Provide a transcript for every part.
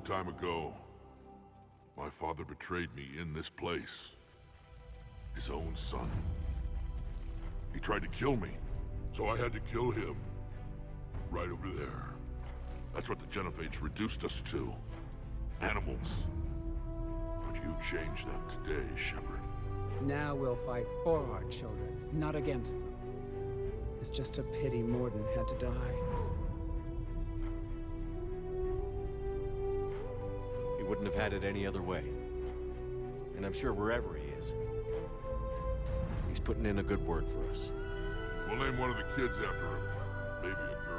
time ago, my father betrayed me in this place. His own son. He tried to kill me, so I had to kill him. Right over there. That's what the Genophage reduced us to. Animals. But you changed them today, Shepard. Now we'll fight for our children, not against them. It's just a pity Mordin had to die. He wouldn't have had it any other way. And I'm sure wherever he is, he's putting in a good word for us. We'll name one of the kids after him. Maybe a girl.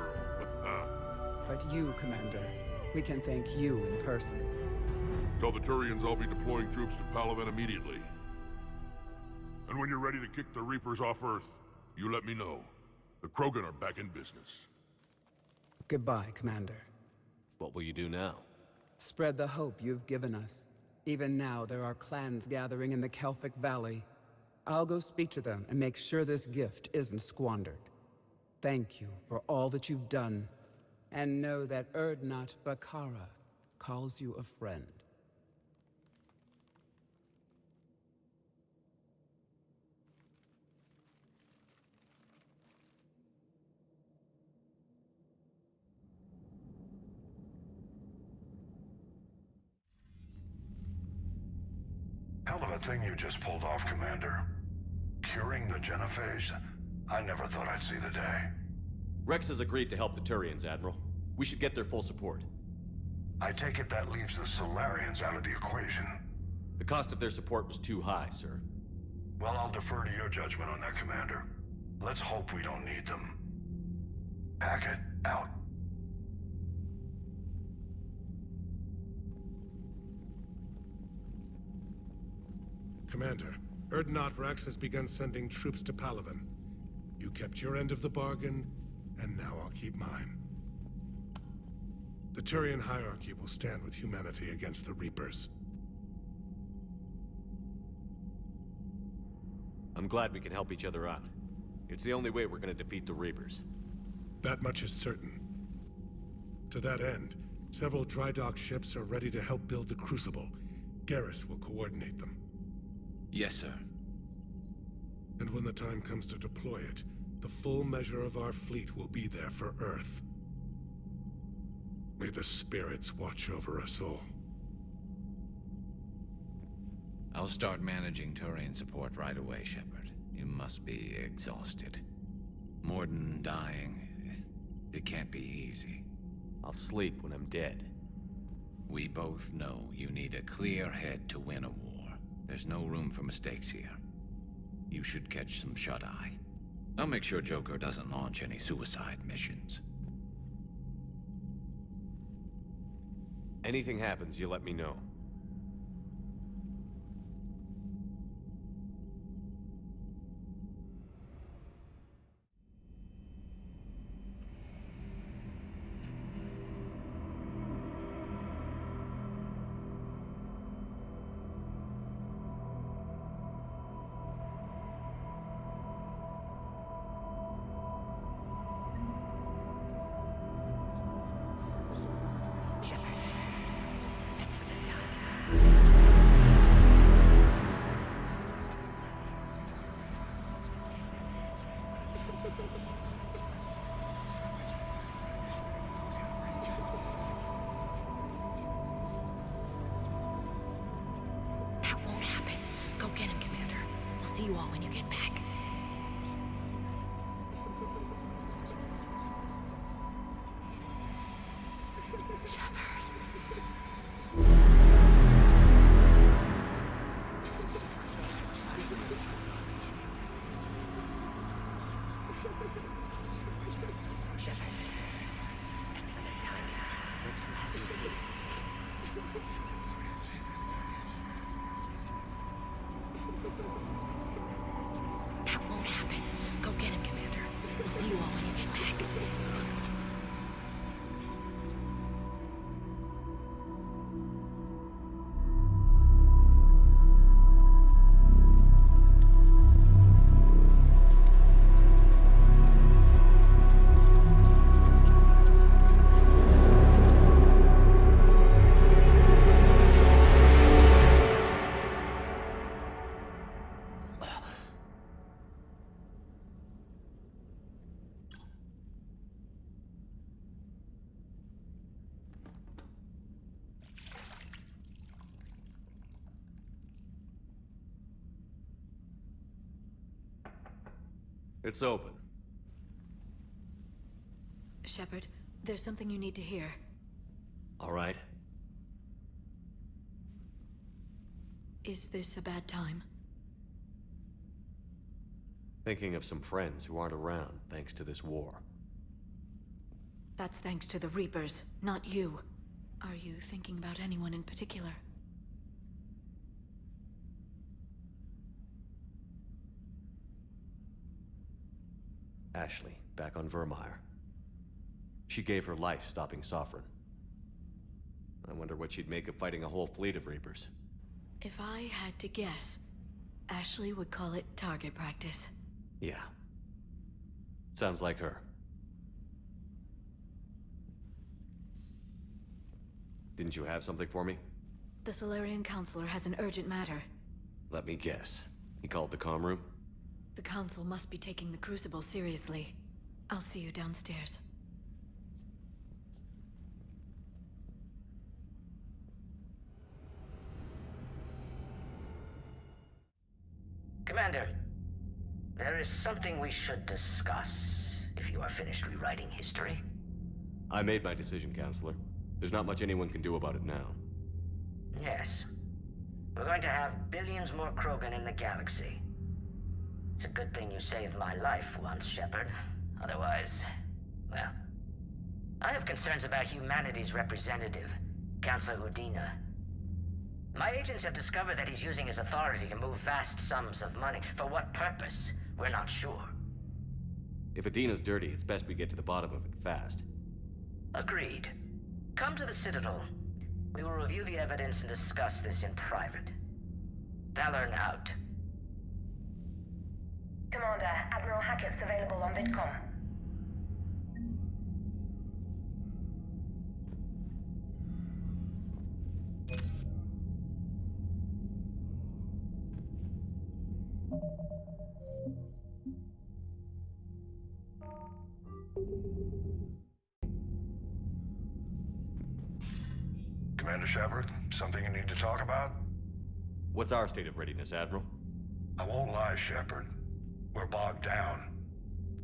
But you, Commander, we can thank you in person. Tell the Turians I'll be deploying troops to Palaven immediately. And when you're ready to kick the Reapers off Earth, you let me know. The Krogan are back in business. Goodbye, Commander. What will you do now? Spread the hope you've given us. Even now, there are clans gathering in the Kelphic Valley. I'll go speak to them and make sure this gift isn't squandered. Thank you for all that you've done. And know that Urdnot Bakara calls you a friend. Hell of a thing you just pulled off, Commander. Curing the Genophage? I never thought I'd see the day. Rex has agreed to help the Turians, Admiral. We should get their full support. I take it that leaves the Solarians out of the equation. The cost of their support was too high, sir. Well, I'll defer to your judgment on that, Commander. Let's hope we don't need them. Hackett, out. Commander, Urdnot Rex has begun sending troops to Palaven. You kept your end of the bargain, and now I'll keep mine. The Turian hierarchy will stand with humanity against the Reapers. I'm glad we can help each other out. It's the only way we're gonna defeat the Reapers. That much is certain. To that end, several dry dock ships are ready to help build the Crucible. Garrus will coordinate them. Yes, sir. And when the time comes to deploy it, the full measure of our fleet will be there for Earth. May the spirits watch over us all. I'll start managing Turian support right away, Shepard. You must be exhausted. Mordin dying, it can't be easy. I'll sleep when I'm dead. We both know you need a clear head to win a war. There's no room for mistakes here. You should catch some shut-eye. I'll make sure Joker doesn't launch any suicide missions. Anything happens, you let me know. That won't happen. Go get him, Commander. I'll see you all when you get back. Shepard. Shepard. Excellent timing. Good to have you here. That won't happen. Go get him, Commander. We'll see you all when you get back. It's open. Shepard, there's something you need to hear. All right. Is this a bad time? Thinking of some friends who aren't around thanks to this war. That's thanks to the Reapers, not you. Are you thinking about anyone in particular? Ashley, back on Vermeer. She gave her life stopping Sovereign. I wonder what she'd make of fighting a whole fleet of Reapers. If I had to guess, Ashley would call it target practice. Yeah. Sounds like her. Didn't you have something for me? The Solarian Counselor has an urgent matter. Let me guess. He called the comm room? The Council must be taking the Crucible seriously. I'll see you downstairs. Commander, there is something we should discuss, if you are finished rewriting history. I made my decision, Counselor. There's not much anyone can do about it now. Yes. We're going to have billions more Krogan in the galaxy. It's a good thing you saved my life once, Shepard. Otherwise, well... I have concerns about humanity's representative, Councilor Udina. My agents have discovered that he's using his authority to move vast sums of money. For what purpose? We're not sure. If Adina's dirty, it's best we get to the bottom of it fast. Agreed. Come to the Citadel. We will review the evidence and discuss this in private. Valorn out. Commander, Admiral Hackett's available on VidCom. Commander Shepard, something you need to talk about? What's our state of readiness, Admiral? I won't lie, Shepard. We're bogged down.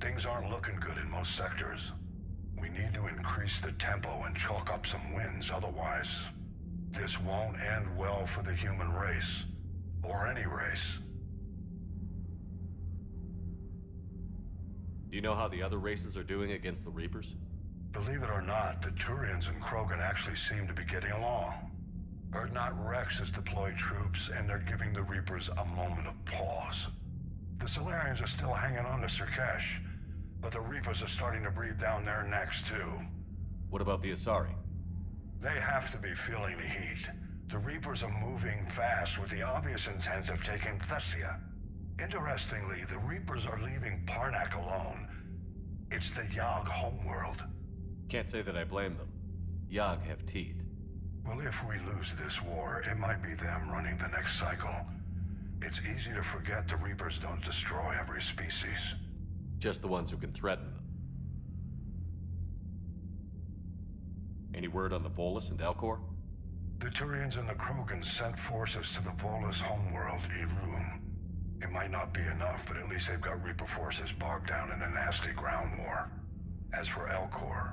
Things aren't looking good in most sectors. We need to increase the tempo and chalk up some wins, otherwise... this won't end well for the human race. Or any race. Do you know how the other races are doing against the Reapers? Believe it or not, the Turians and Krogan actually seem to be getting along. Urdnot Rex has deployed troops, and they're giving the Reapers a moment of pause. The Solarians are still hanging on to Surkesh, but the Reapers are starting to breathe down their necks, too. What about the Asari? They have to be feeling the heat. The Reapers are moving fast with the obvious intent of taking Thessia. Interestingly, the Reapers are leaving Parnak alone. It's the Yog homeworld. Can't say that I blame them. Yog have teeth. Well, if we lose this war, it might be them running the next cycle. It's easy to forget the Reapers don't destroy every species. Just the ones who can threaten them. Any word on the Volus and Elcor? The Turians and the Krogan sent forces to the Volus homeworld, Irun. It might not be enough, but at least they've got Reaper forces bogged down in a nasty ground war. As for Elcor,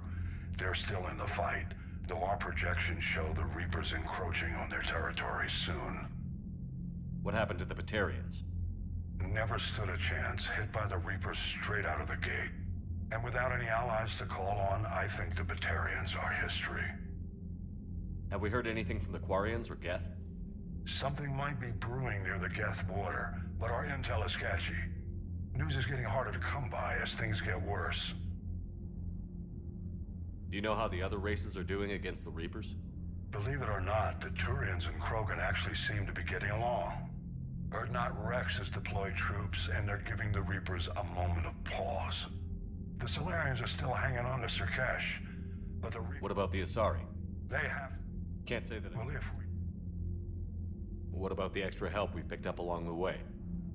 they're still in the fight, though our projections show the Reapers encroaching on their territory soon. What happened to the Batarians? Never stood a chance, hit by the Reapers straight out of the gate. And without any allies to call on, I think the Batarians are history. Have we heard anything from the Quarians or Geth? Something might be brewing near the Geth border, but our intel is sketchy. News is getting harder to come by as things get worse. Do you know how the other races are doing against the Reapers? Believe it or not, the Turians and Krogan actually seem to be getting along. Urdnot Rex has deployed troops, and they're giving the Reapers a moment of pause. The Solarians are still hanging on to Surkesh, but the What about the Asari? They have... Can't say that. Well, if we... What about the extra help we picked up along the way?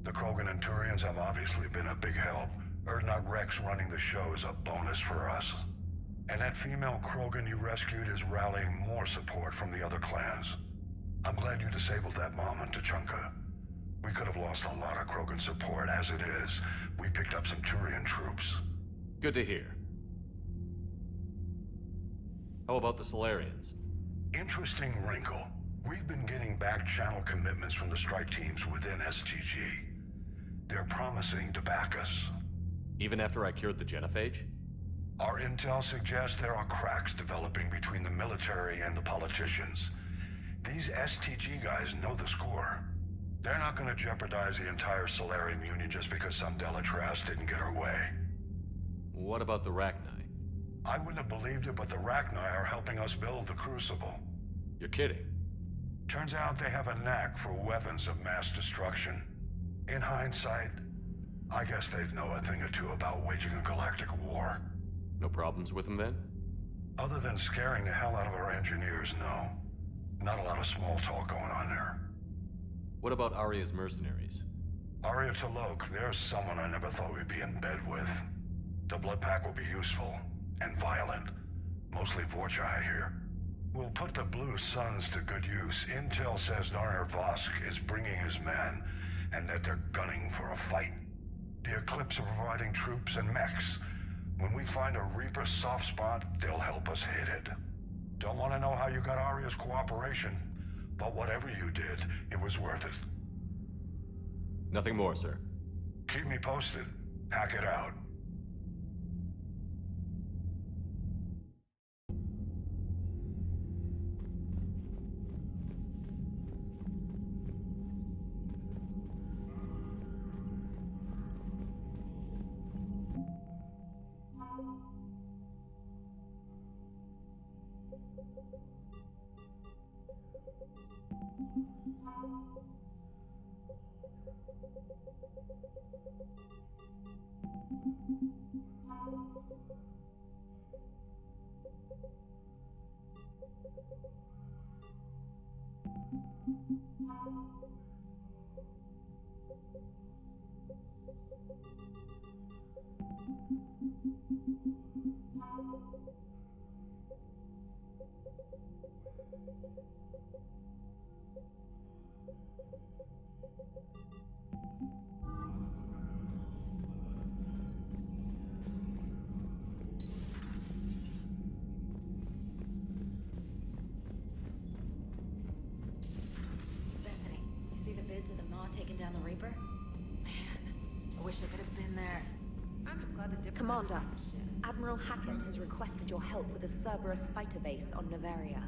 The Krogan and Turians have obviously been a big help. Urdnot Rex running the show is a bonus for us. And that female Krogan you rescued is rallying more support from the other clans. I'm glad you disabled that mom in Tuchanka. We could have lost a lot of Krogan support. As it is, we picked up some Turian troops. Good to hear. How about the Solarians? Interesting wrinkle. We've been getting back-channel commitments from the strike teams within STG. They're promising to back us. Even after I cured the genophage? Our intel suggests there are cracks developing between the military and the politicians. These STG guys know the score. They're not going to jeopardize the entire Solarian Union just because some Delatras didn't get her way. What about the Rachni? I wouldn't have believed it, but the Rachni are helping us build the Crucible. You're kidding. Turns out they have a knack for weapons of mass destruction. In hindsight, I guess they'd know a thing or two about waging a galactic war. No problems with them then? Other than scaring the hell out of our engineers, no. Not a lot of small talk going on there. What about Aria's mercenaries? Aria T'Loak, there's someone I never thought we'd be in bed with. The Blood Pack will be useful, and violent. Mostly Vorcha, I hear. We'll put the Blue Suns to good use. Intel says Narmer Vosk is bringing his men, and that they're gunning for a fight. The Eclipse are providing troops and mechs. When we find a Reaper soft spot, they'll help us hit it. Don't want to know how you got Aria's cooperation, but whatever you did, it was worth it. Nothing more, sir. Keep me posted. Hack it out. Bethany, you see the vids of the Maw taking down the Reaper? Man, I wish I could have been there. I'm just glad the Commander, Admiral Hackett has requested your help with a Cerberus fighter base on Noveria.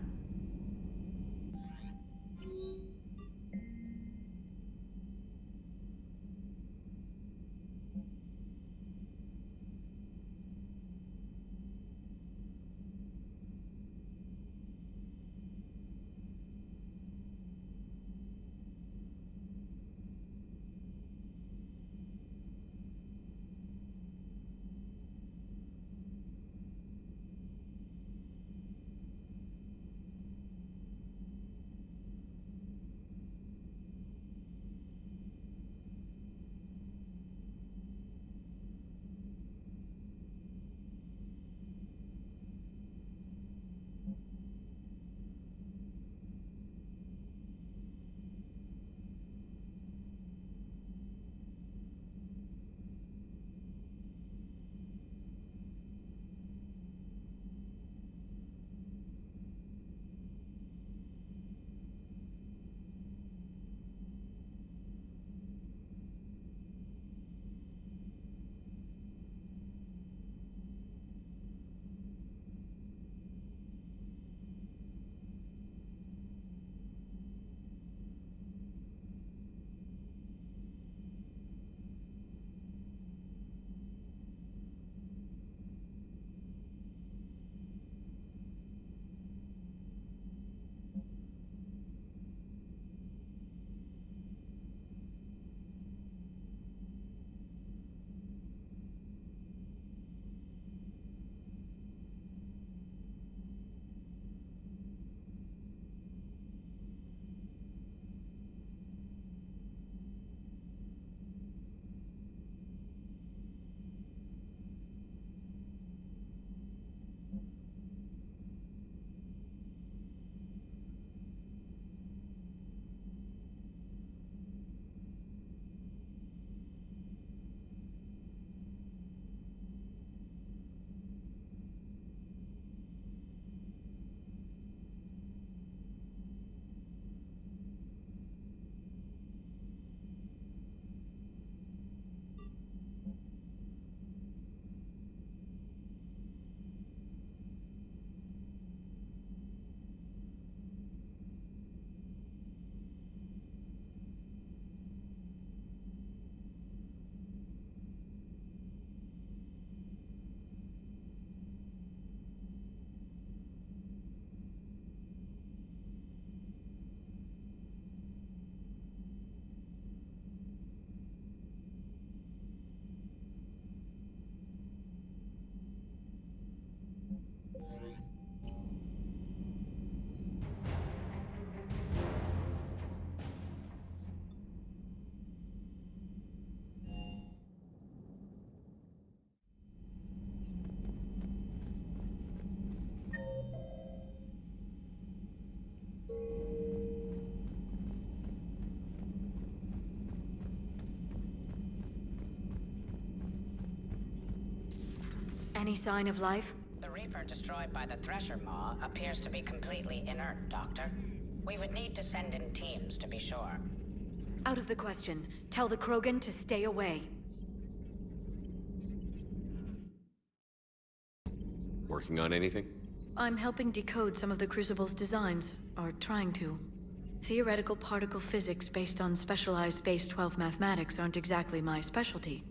Any sign of life? The Reaper destroyed by the Thresher Maw appears to be completely inert, Doctor. We would need to send in teams to be sure. Out of the question. Tell the Krogan to stay away. Working on anything? I'm helping decode some of the Crucible's designs, or trying to. Theoretical particle physics based on specialized Base 12 mathematics aren't exactly my specialty.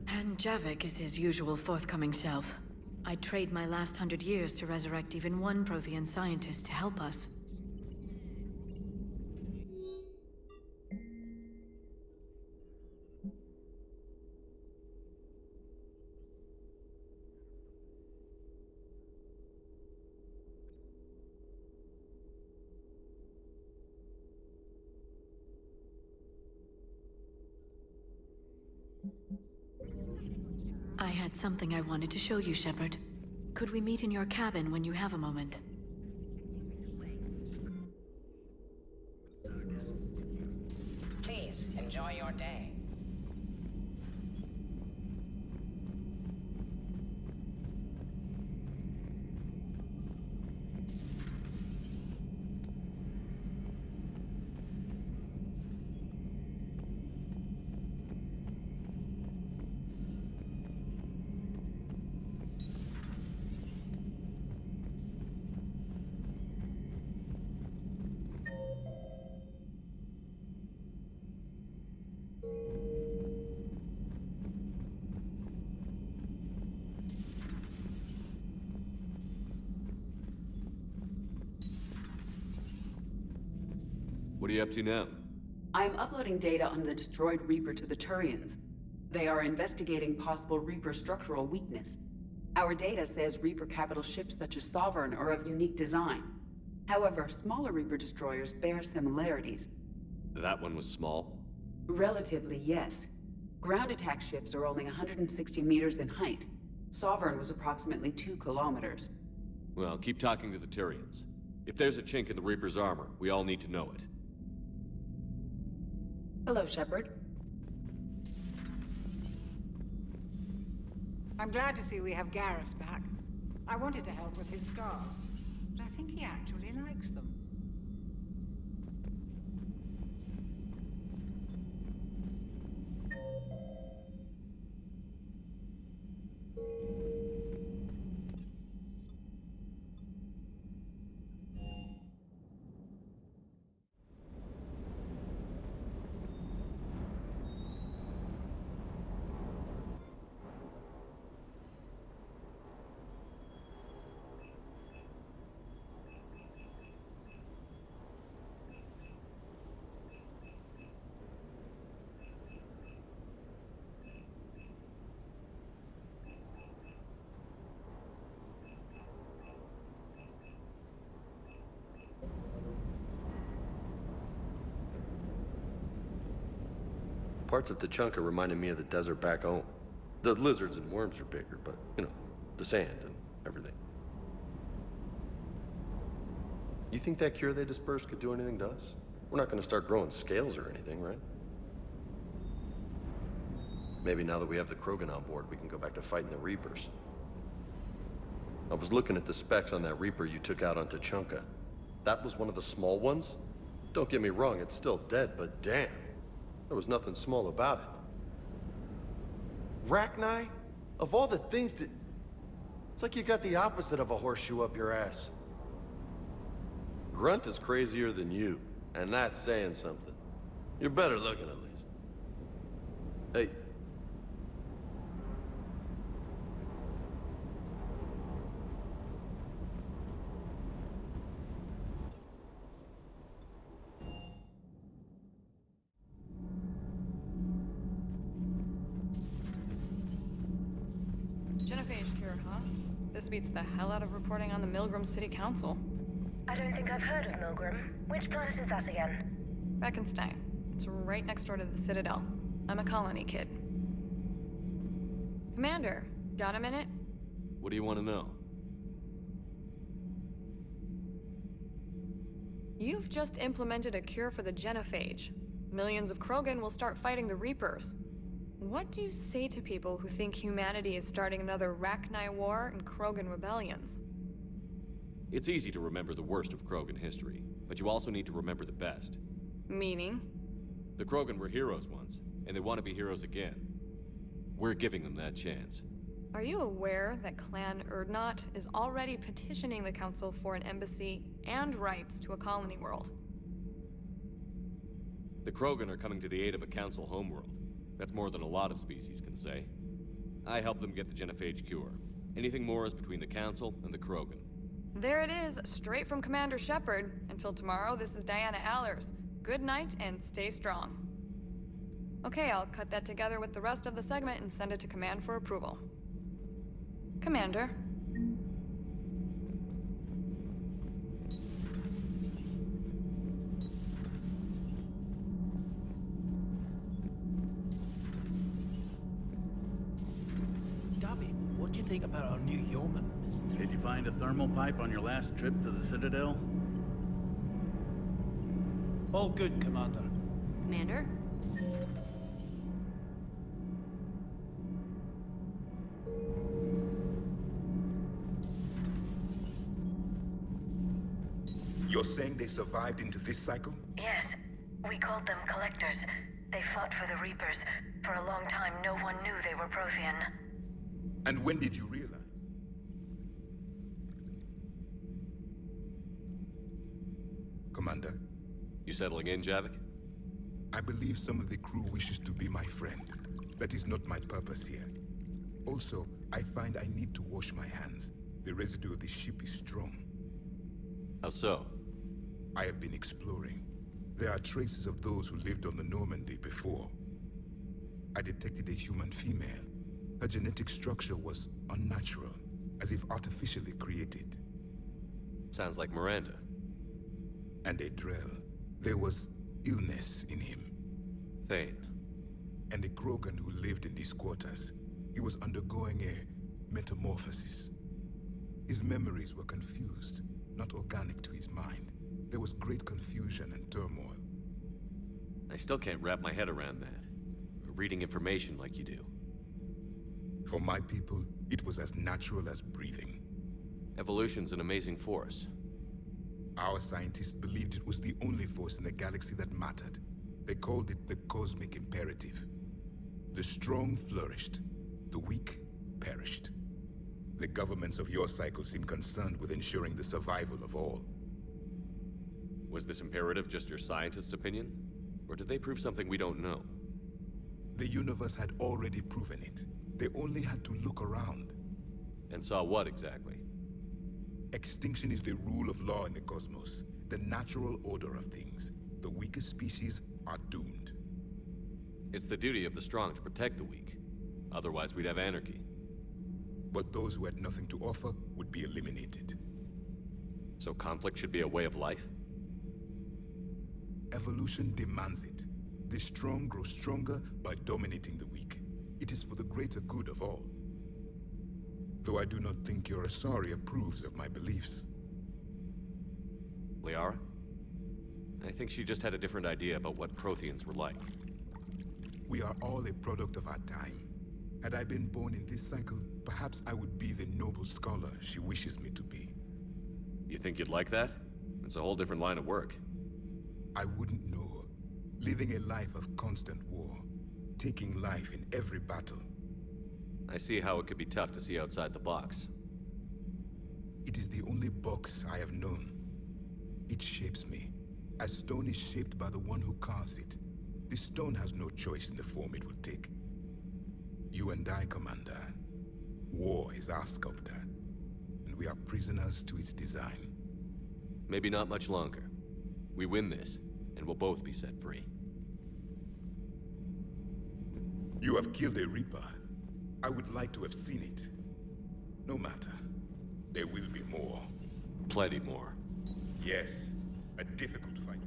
And Javik is his usual forthcoming self. I'd trade my last 100 years to resurrect even one Prothean scientist to help us. I had something I wanted to show you, Shepard. Could we meet in your cabin when you have a moment? Please, enjoy your day. What are you up to now? I am uploading data on the destroyed Reaper to the Turians. They are investigating possible Reaper structural weakness. Our data says Reaper capital ships such as Sovereign are of unique design. However, smaller Reaper destroyers bear similarities. That one was small? Relatively, yes. Ground attack ships are only 160 meters in height. Sovereign was approximately 2 kilometers. Well, keep talking to the Tyrians. If there's a chink in the Reaper's armor, we all need to know it. Hello, Shepard. I'm glad to see we have Garrus back. I wanted to help with his scars, but I think he actually likes them. Parts of Tuchanka reminded me of the desert back home. The lizards and worms are bigger, but, you know, the sand and everything. You think that cure they dispersed could do anything to us? We're not gonna start growing scales or anything, right? Maybe now that we have the Krogan on board, we can go back to fighting the Reapers. I was looking at the specs on that Reaper you took out on Tuchanka. That was one of the small ones? Don't get me wrong, it's still dead, but damn. There was nothing small about it. Rachni? Of all the things that... It's like you got the opposite of a horseshoe up your ass. Grunt is crazier than you, and that's saying something. You're better looking, at least. Hey. Genophage cure, huh? This beats the hell out of reporting on the Milgram City Council. I don't think I've heard of Milgram. Which planet is that again? Beckenstein. It's right next door to the Citadel. I'm a colony kid. Commander, got a minute? What do you want to know? You've just implemented a cure for the genophage. Millions of Krogan will start fighting the Reapers. What do you say to people who think humanity is starting another Rachni War and Krogan rebellions? It's easy to remember the worst of Krogan history, but you also need to remember the best. Meaning? The Krogan were heroes once, and they want to be heroes again. We're giving them that chance. Are you aware that Clan Urdnot is already petitioning the Council for an embassy and rights to a colony world? The Krogan are coming to the aid of a Council homeworld. That's more than a lot of species can say. I helped them get the Genophage cure. Anything more is between the Council and the Krogan. There it is, straight from Commander Shepard. Until tomorrow, this is Diana Allers. Good night and stay strong. Okay, I'll cut that together with the rest of the segment and send it to Command for approval. Commander. Dobby, what do you think about our new yeoman, Mr.? Did you find a thermal pipe on your last trip to the Citadel? All good, Commander. Commander? You're saying they survived into this cycle? Yes. We called them Collectors. They fought for the Reapers. For a long time, no one knew they were Prothean. And when did you realize? Commander? You settling in, Javik? I believe some of the crew wishes to be my friend. That is not my purpose here. Also, I find I need to wash my hands. The residue of the ship is strong. How so? I have been exploring. There are traces of those who lived on the Normandy before. I detected a human female. Her genetic structure was unnatural, as if artificially created. Sounds like Miranda. And a Drell. There was illness in him. Thane. And a Krogan who lived in these quarters. He was undergoing a metamorphosis. His memories were confused, not organic to his mind. There was great confusion and turmoil. I still can't wrap my head around that. Reading information like you do. For my people, it was as natural as breathing. Evolution's an amazing force. Our scientists believed it was the only force in the galaxy that mattered. They called it the cosmic imperative. The strong flourished, the weak perished. The governments of your cycle seem concerned with ensuring the survival of all. Was this imperative just your scientist's opinion? Or did they prove something we don't know? The universe had already proven it. They only had to look around. And saw what exactly? Extinction is the rule of law in the cosmos, the natural order of things. The weakest species are doomed. It's the duty of the strong to protect the weak. Otherwise, we'd have anarchy. But those who had nothing to offer would be eliminated. So conflict should be a way of life? Evolution demands it. The strong grow stronger by dominating the weak. It is for the greater good of all. Though I do not think your Asari approves of my beliefs. Liara? I think she just had a different idea about what Protheans were like. We are all a product of our time. Had I been born in this cycle, perhaps I would be the noble scholar she wishes me to be. You think you'd like that? It's a whole different line of work. I wouldn't know. Living a life of constant war. Taking life in every battle. I see how it could be tough to see outside the box. It is the only box I have known. It shapes me, as stone is shaped by the one who carves it. The stone has no choice in the form it will take. You and I, Commander. War is our sculptor, and we are prisoners to its design. Maybe not much longer. We win this, and we'll both be set free. You have killed a Reaper. I would like to have seen it. No matter. There will be more. Plenty more. Yes. A difficult fight.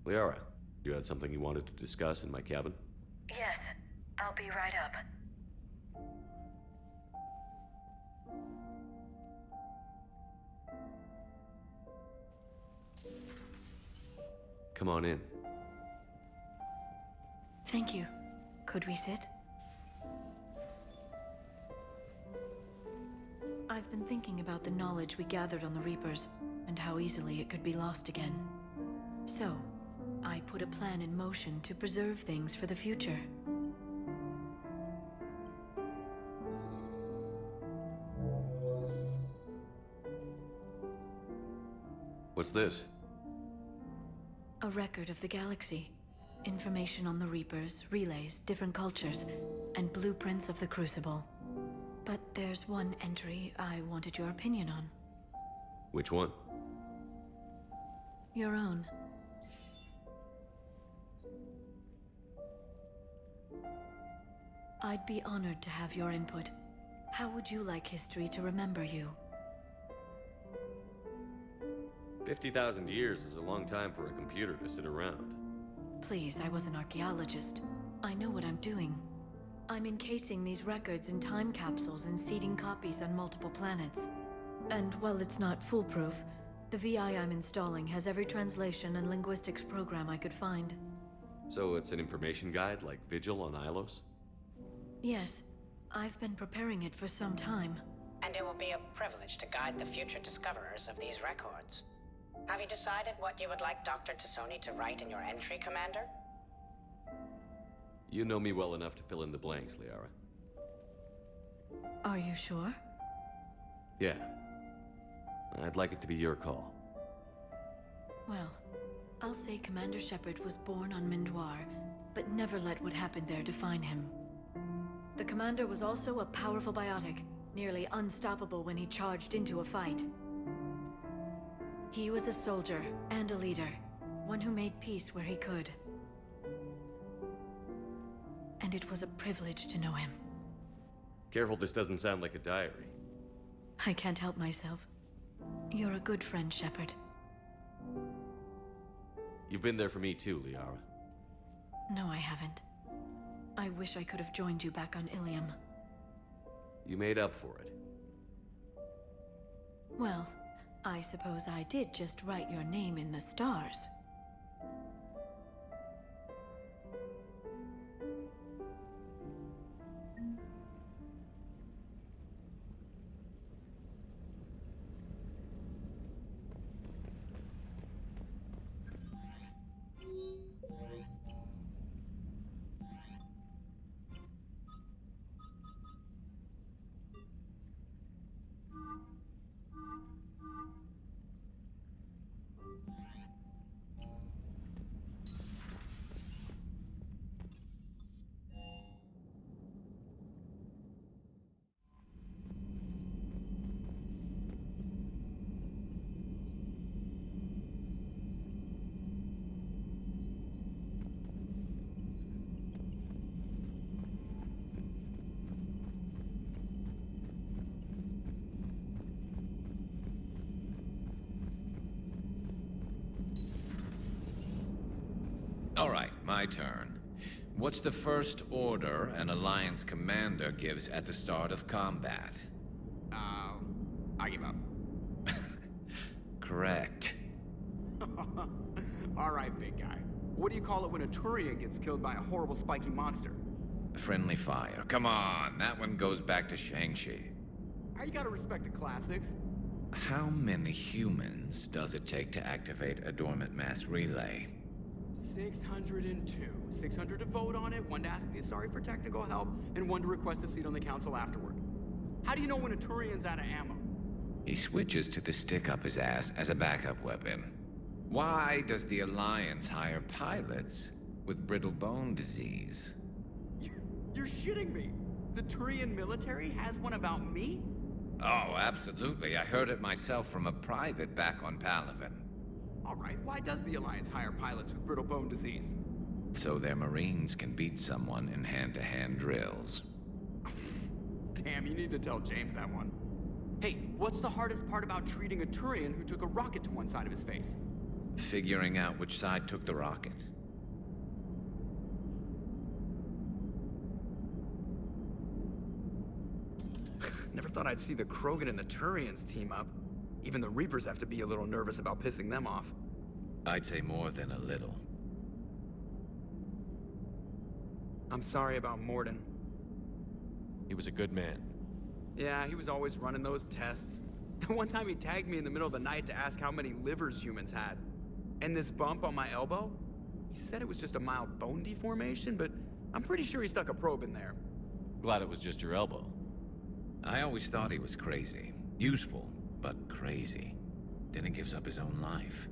Liara, you had something you wanted to discuss in my cabin? Yes. I'll be right up. Come on in. Thank you. Could we sit? I've been thinking about the knowledge we gathered on the Reapers, and how easily it could be lost again. So, I put a plan in motion to preserve things for the future. What's this? A record of the galaxy. Information on the Reapers, relays, different cultures, and blueprints of the Crucible. But there's one entry I wanted your opinion on. Which one? Your own. I'd be honored to have your input. How would you like history to remember you? 50,000 years is a long time for a computer to sit around. Please, I was an archaeologist. I know what I'm doing. I'm encasing these records in time capsules and seeding copies on multiple planets. And while it's not foolproof, the VI I'm installing has every translation and linguistics program I could find. So it's an information guide like Vigil on Ilos? Yes, I've been preparing it for some time. And it will be a privilege to guide the future discoverers of these records. Have you decided what you would like Dr. T'Soni to write in your entry, Commander? You know me well enough to fill in the blanks, Liara. Are you sure? Yeah. I'd like it to be your call. Well, I'll say Commander Shepard was born on Mindoir, but never let what happened there define him. The Commander was also a powerful biotic, nearly unstoppable when he charged into a fight. He was a soldier and a leader, one who made peace where he could. And it was a privilege to know him. Careful, this doesn't sound like a diary. I can't help myself. You're a good friend, Shepard. You've been there for me too, Liara. No, I haven't. I wish I could have joined you back on Ilium. You made up for it. Well, I suppose I did just write your name in the stars. All right, my turn. What's the first order an Alliance commander gives at the start of combat? I give up. Correct. All right, big guy. What do you call it when a Turian gets killed by a horrible spiky monster? Friendly fire. Come on, that one goes back to Shang-Chi. You gotta respect the classics. How many humans does it take to activate a dormant mass relay? 602. 600 to vote on it, 1 to ask the Asari for technical help, and 1 to request a seat on the council afterward. How do you know when a Turian's out of ammo? He switches to the stick up his ass as a backup weapon. Why does the Alliance hire pilots with brittle bone disease? You're shitting me. The Turian military has one about me? Oh, absolutely. I heard it myself from a private back on Palaven. All right, why does the Alliance hire pilots with brittle bone disease? So their Marines can beat someone in hand-to-hand drills. Damn, you need to tell James that one. Hey, what's the hardest part about treating a Turian who took a rocket to one side of his face? Figuring out which side took the rocket. Never thought I'd see the Krogan and the Turians team up. Even the Reapers have to be a little nervous about pissing them off. I'd say more than a little. I'm sorry about Mordin. He was a good man. Yeah, he was always running those tests. And one time he tagged me in the middle of the night to ask how many livers humans had. And this bump on my elbow? He said it was just a mild bone deformation, but I'm pretty sure he stuck a probe in there. Glad it was just your elbow. I always thought he was crazy. Useful, but crazy. Then he gives up his own life.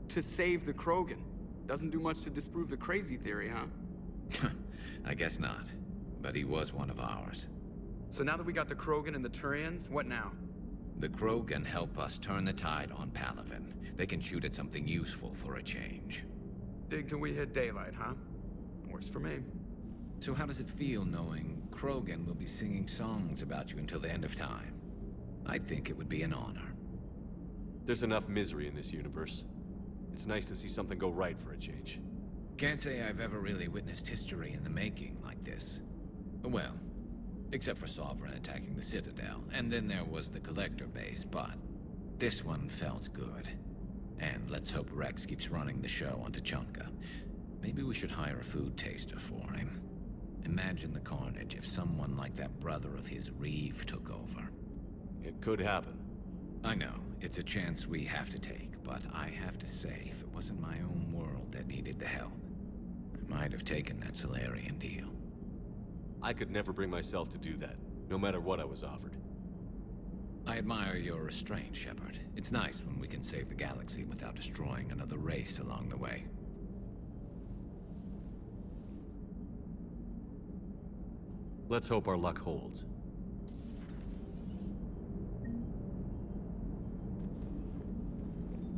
To save the Krogan. Doesn't do much to disprove the crazy theory, huh? I guess not. But he was one of ours. So now that we got the Krogan and the Turians, what now? The Krogan help us turn the tide on Palaven. They can shoot at something useful for a change. Dig till we hit daylight, huh? Works for me. So how does it feel knowing Krogan will be singing songs about you until the end of time? I'd think it would be an honor. There's enough misery in this universe. It's nice to see something go right for a change. Can't say I've ever really witnessed history in the making like this. Well, except for Sovereign attacking the Citadel, and then there was the Collector base, but this one felt good. And let's hope Rex keeps running the show on Tuchanka. Maybe we should hire a food taster for him. Imagine the carnage if someone like that brother of his, Reeve, took over. It could happen. I know, it's a chance we have to take, but I have to say, if it wasn't my own world that needed the help, I might have taken that Solarian deal. I could never bring myself to do that, no matter what I was offered. I admire your restraint, Shepard. It's nice when we can save the galaxy without destroying another race along the way. Let's hope our luck holds.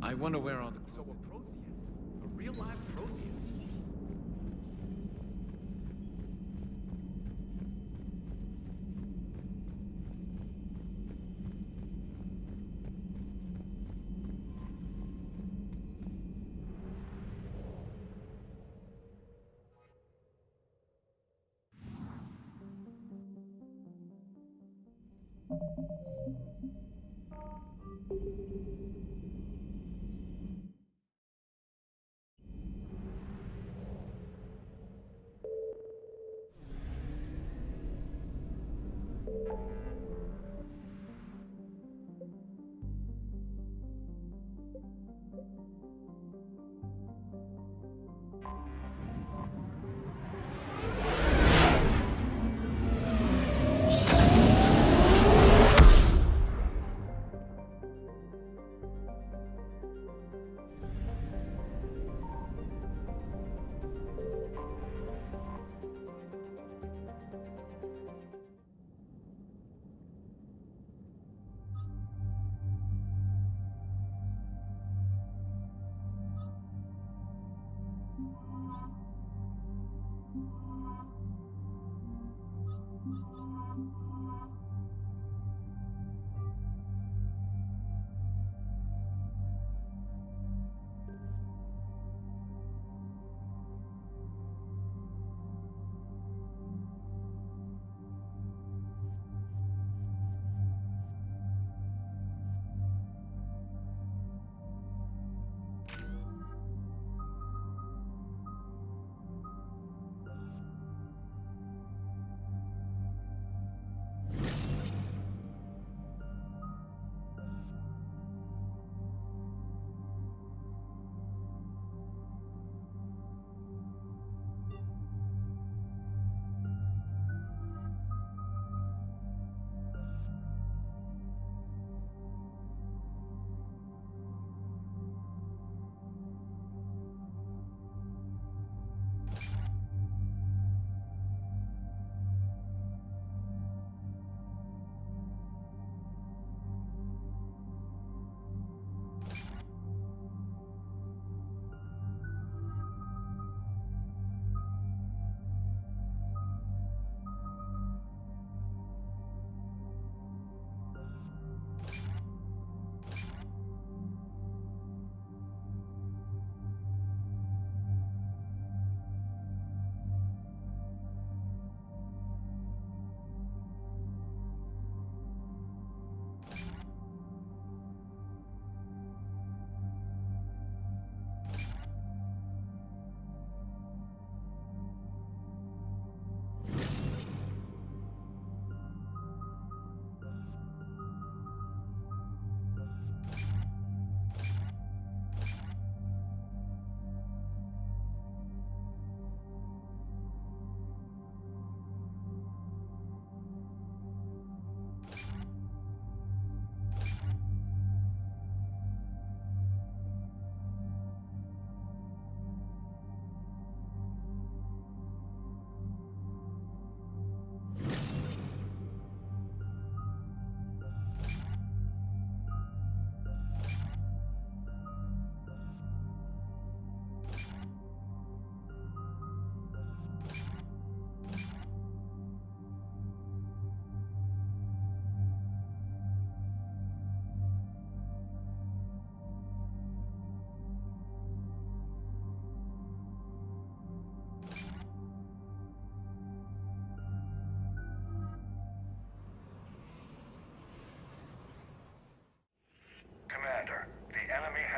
I wonder where all the... So a Prothean? A real live Prothean?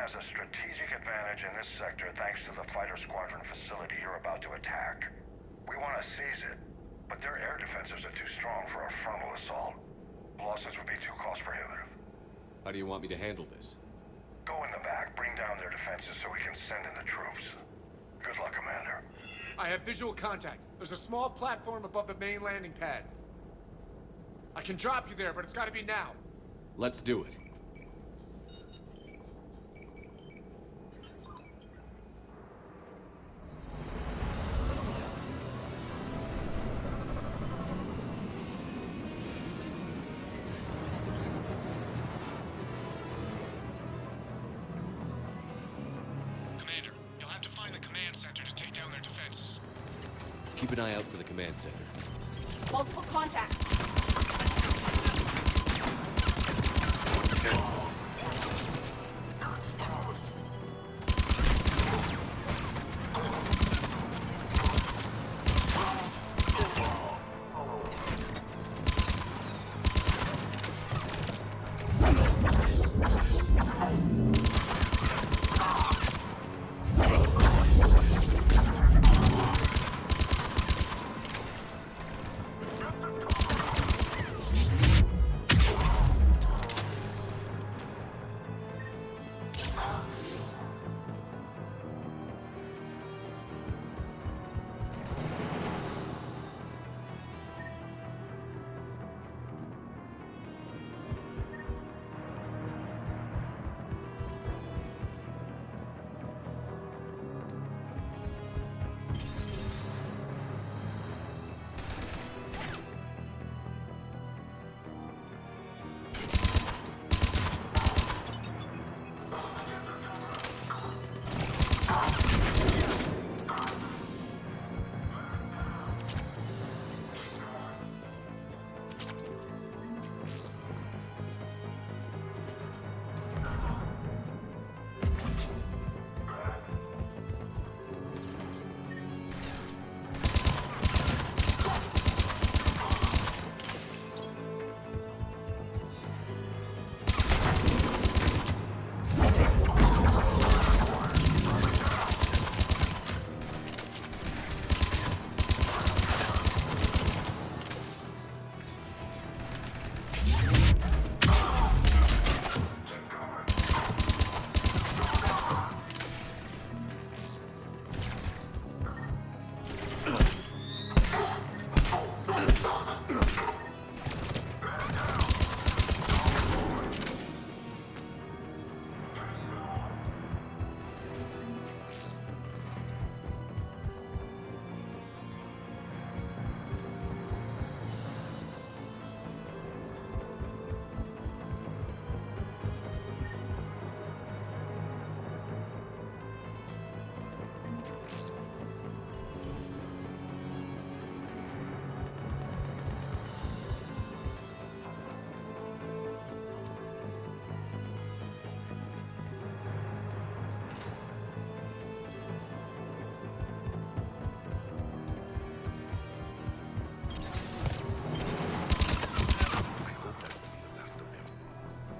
has a strategic advantage in this sector thanks to the fighter squadron facility you're about to attack. We want to seize it, but their air defenses are too strong for a frontal assault. Losses would be too cost prohibitive. How do you want me to handle this? Go in the back, bring down their defenses so we can send in the troops. Good luck, Commander. I have visual contact. There's a small platform above the main landing pad. I can drop you there, but it's gotta be now. Let's do it. Commander, you'll have to find the command center to take down their defenses. Keep an eye out for the command center. Multiple contacts.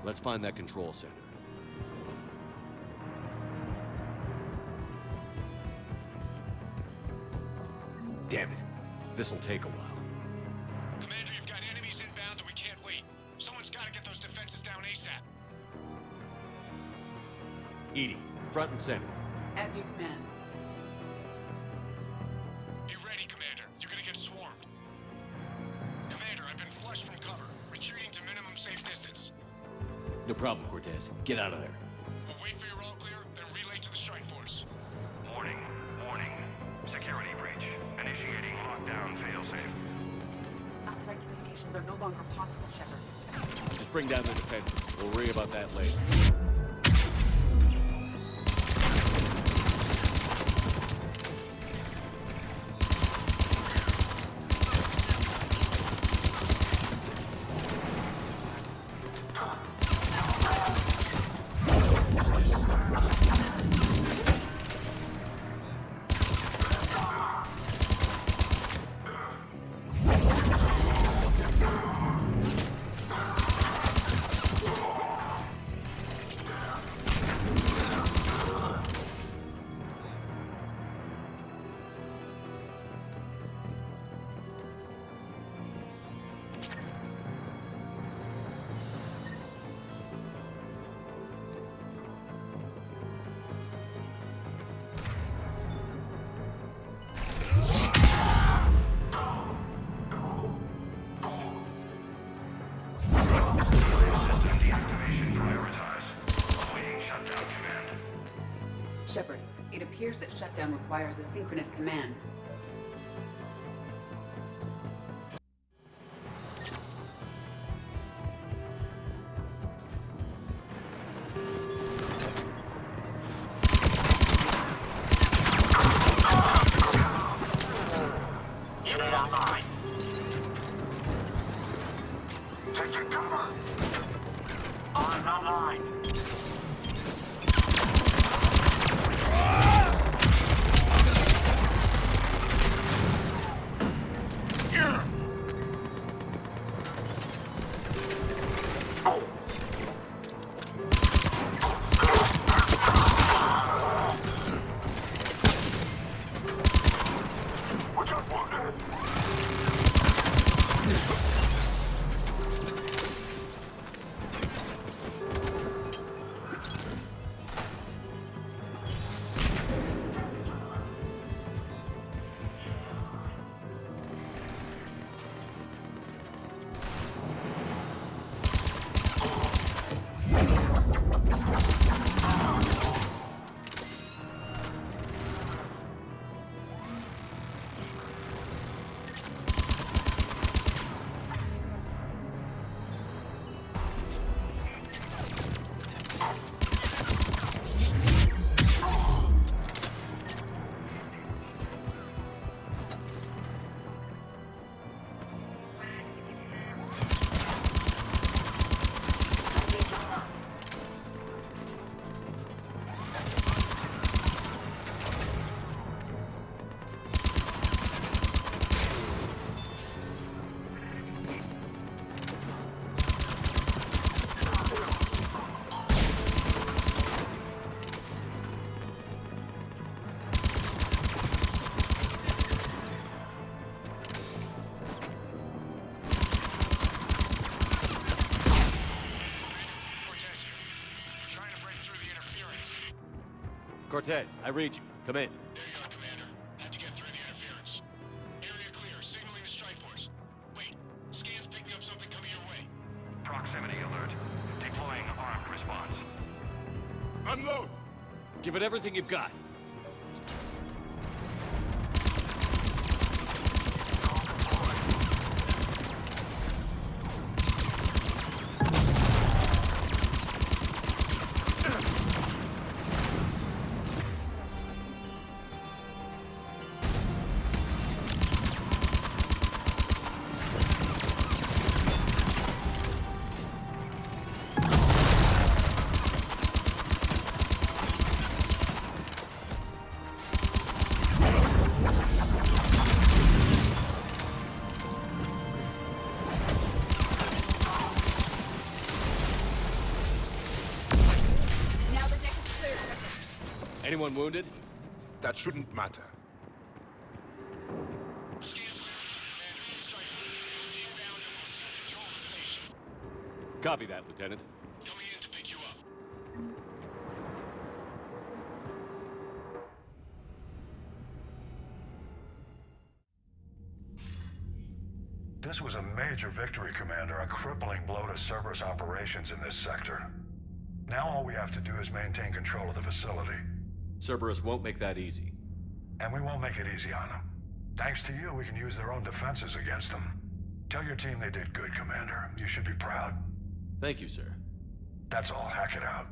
Let's find that control center. Damn it. This'll take a while. Commander, you've got enemies inbound and we can't wait. Someone's gotta get those defenses down ASAP. EDI, front and center. As you command. Be ready, Commander. You're gonna get swarmed. Commander, I've been flushed from cover. Retreating to minimum safe distance. No problem, Cortez. Get out of there. We'll wait for your all clear, then relay to the strike force. Warning. Warning. Security breach. Initiating lockdown failsafe. Satellite communications are no longer possible, Shepard. Just bring down the defenses. We'll worry about that later. lockdown requires a synchronous command. Unit online. Taking cover. Online. Cortez, I read you. Come in. There you are, Commander. Had to get through the interference. Area clear, signaling to strike force. Wait, scan's picking up something coming your way. Proximity alert. Deploying armed response. Unload! Give it everything you've got. Anyone wounded? That shouldn't matter. Copy that, Lieutenant. Coming in to pick you up. This was a major victory, Commander. A crippling blow to Cerberus operations in this sector. Now all we have to do is maintain control of the facility. Cerberus won't make that easy. And we won't make it easy on them. Thanks to you, we can use their own defenses against them. Tell your team they did good, Commander. You should be proud. Thank you, sir. That's all. Hack it out.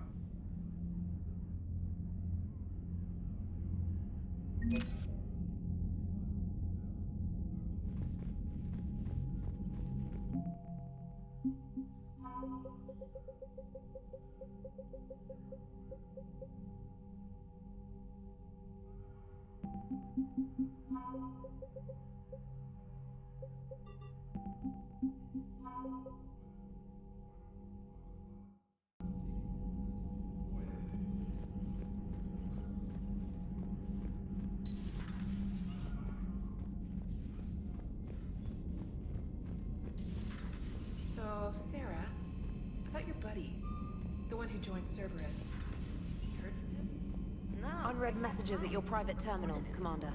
So, Sarah, about your buddy, the one who joined Cerberus. You heard from him? No. Unread messages at your private terminal, Commander.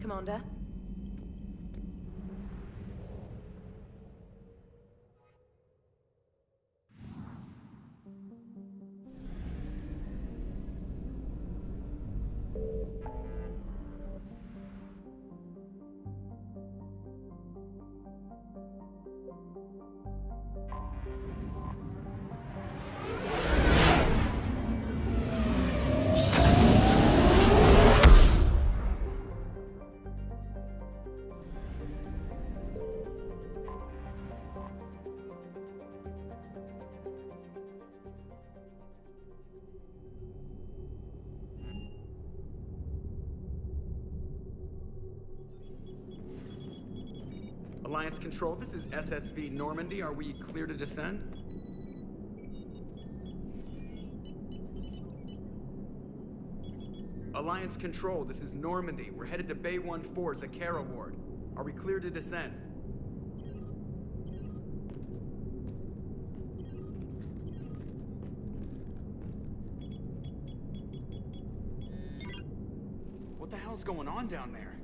Commander. Alliance Control, this is SSV Normandy. Are we clear to descend? Alliance Control, this is Normandy. We're headed to Bay 1-4, Zakara Ward. Are we clear to descend? What the hell's going on down there?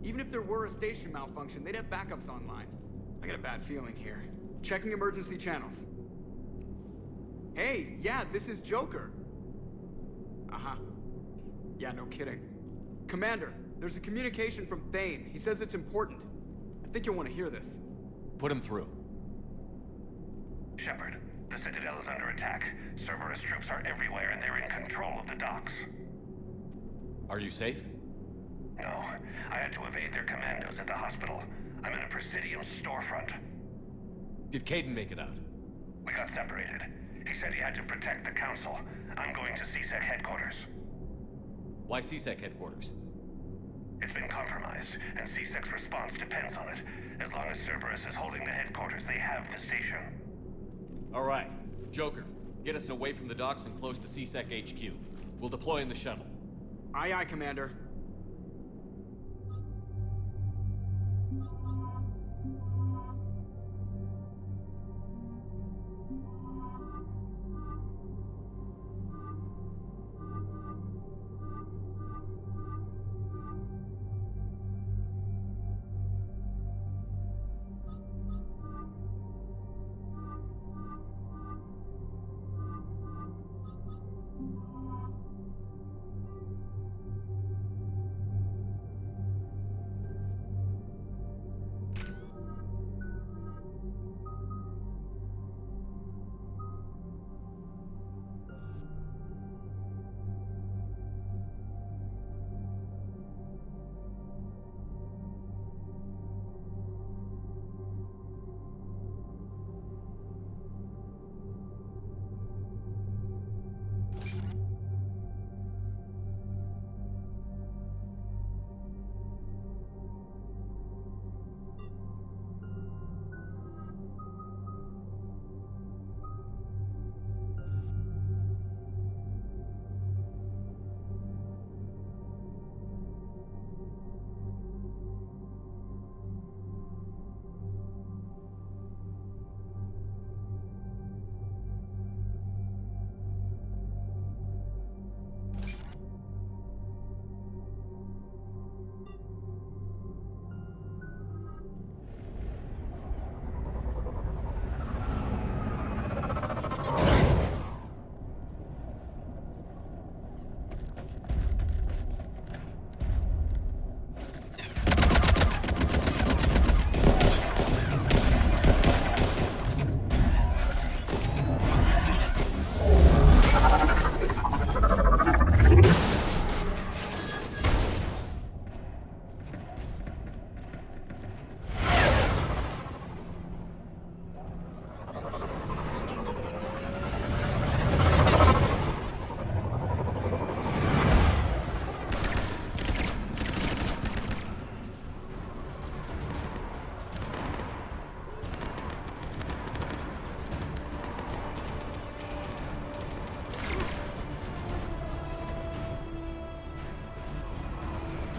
Even if there were a station malfunction, they'd have backups online. I got a bad feeling here. Checking emergency channels. Hey, yeah, this is Joker. Uh-huh. Yeah, no kidding. Commander, there's a communication from Thane. He says it's important. I think you'll want to hear this. Put him through. Shepard, the Citadel is under attack. Cerberus troops are everywhere and they're in control of the docks. Are you safe? No, I had to evade their commandos at the hospital. I'm in a Presidium storefront. Did Kaidan make it out? We got separated. He said he had to protect the Council. I'm going to CSEC headquarters. Why CSEC headquarters? It's been compromised, and CSEC's response depends on it. As long as Cerberus is holding the headquarters, they have the station. All right. Joker, get us away from the docks and close to CSEC HQ. We'll deploy in the shuttle. Aye, aye, Commander.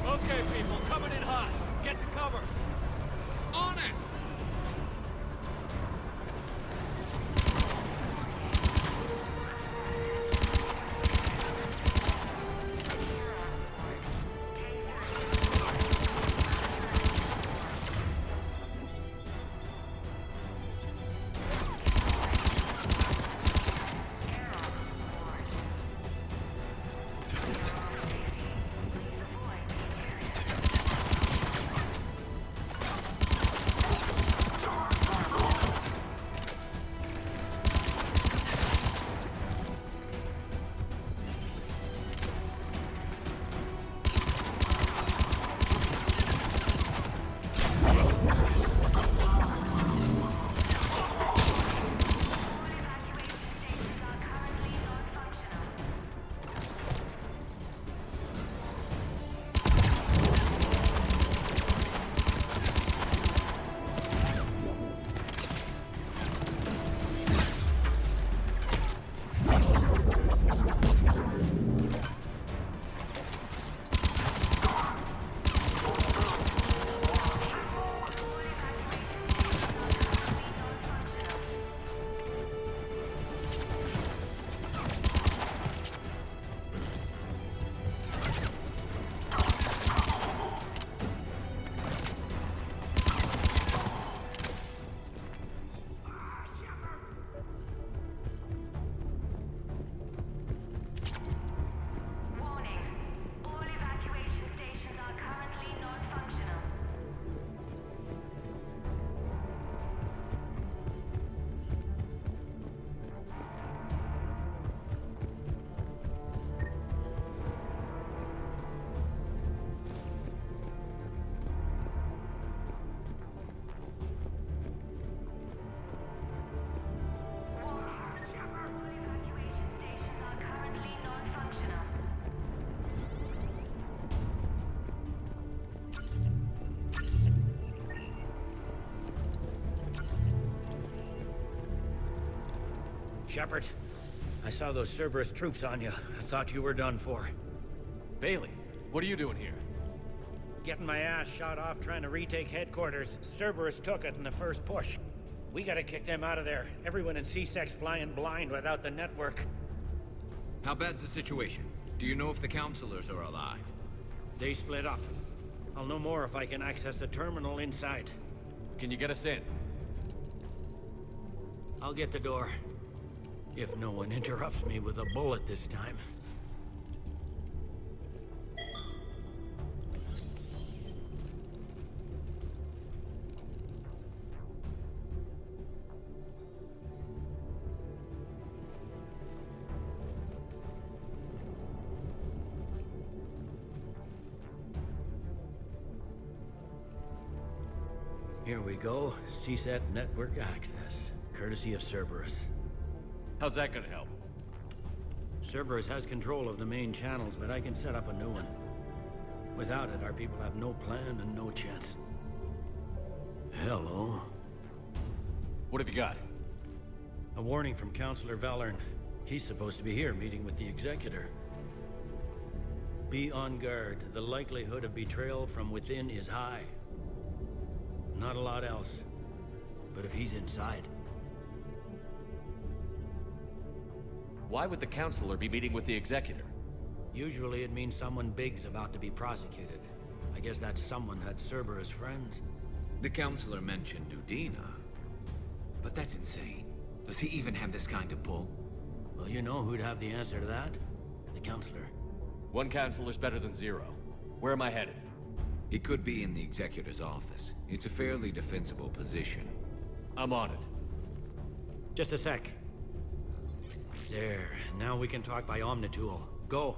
Okay, people, coming in hot. Get to cover. On it! Shepard, I saw those Cerberus troops on you. I thought you were done for. Bailey, what are you doing here? Getting my ass shot off trying to retake headquarters. Cerberus took it in the first push. We gotta kick them out of there. Everyone in C-Sec's flying blind without the network. How bad's the situation? Do you know if the counselors are alive? They split up. I'll know more if I can access the terminal inside. Can you get us in? I'll get the door. If no one interrupts me with a bullet this time. Here we go. CSAT network access, courtesy of Cerberus. How's that gonna help? Cerberus has control of the main channels, but I can set up a new one. Without it, our people have no plan and no chance. Hello. What have you got? A warning from Counselor Valern. He's supposed to be here meeting with the Executor. Be on guard. The likelihood of betrayal from within is high. Not a lot else. But if he's inside... Why would the Counselor be meeting with the Executor? Usually it means someone big's about to be prosecuted. I guess that someone had Cerberus friends. The Counselor mentioned Udina. But that's insane. Does he even have this kind of pull? Well, you know who'd have the answer to that? The Counselor. One Counselor's better than zero. Where am I headed? He could be in the Executor's office. It's a fairly defensible position. I'm on it. Just a sec. There. Now we can talk by Omnitool. Go.